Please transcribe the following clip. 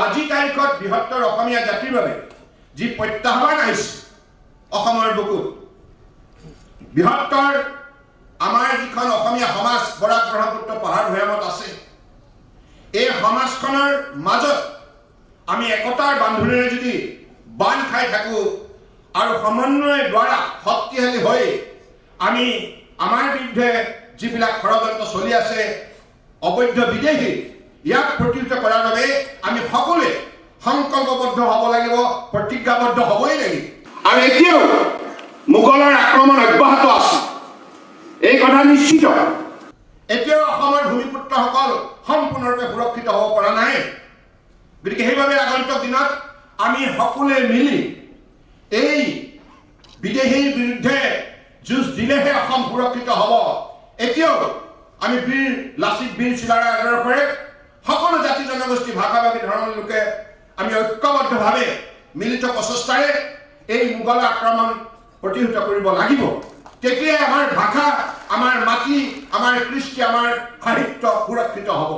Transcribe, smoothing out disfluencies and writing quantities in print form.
আজি তাৰিখত বৃহত্তৰ অসমীয়া জাতিৰ বাবে যি প্ৰত্যাহ্বান আহিছে অসমৰ বুকুত বৃহত্তৰ আমাৰ যিখন অসমীয়া সমাজ বৰাক ব্ৰহ্মপুত্ৰ পাহাৰ ভৈয়ামত আছে এই সমাজখনৰ মাজত আমি একতাৰ বান্ধোনেৰে যদি বান্ধ খাই থাকো আৰু সমন্বয়ৰ দ্বাৰা শক্তিশালী হৈ আমি আমাৰ বিৰুদ্ধে যিবিলাক ষড়যন্ত্ৰ চলি আছে অবৈধ বিদেশী ইয়াক প্ৰতিহত কৰাৰ বাবে আমি সকলোৱে সংকল্পবদ্ধ হ'ব লাগিব প্ৰতিজ্ঞাবদ্ধ হ'বই লাগিব আৰু এতিয়াও মোগলৰ আক্ৰমণ অব্যাহত আছে এই কথা নিশ্চিত এতিয়াও অসমৰ ভূমিপুত্ৰসকল সম্পূৰ্ণৰূপে সুৰক্ষিত হ'ব পৰা নাই গতিকে সেইবাবে আগন্তুক দিনত আমি সকলোৱে মিলি এই বিদেশীৰ বিৰুদ্ধে যুঁজ দিলেহে অসম সুৰক্ষিত হ'ব এতিয়াও আমি বীৰ লাচিত বীৰ চিলাৰায়ৰ আদৰ্শৰে সকলো জাতি জনগোষ্ঠী ভাষাভাষী ধৰ্মৰ লোকে আমি ঐক্যবদ্ধভাৱে মিলিত প্ৰচেষ্টাৰে এই মোগল আক্ৰমণ প্ৰতিহত কৰিব লাগিব তেতিয়াই আমাৰ ভাষা আমাৰ মাটি আমাৰ কৃষ্টি আমাৰ সাহিত্য সুৰক্ষিত হ'ব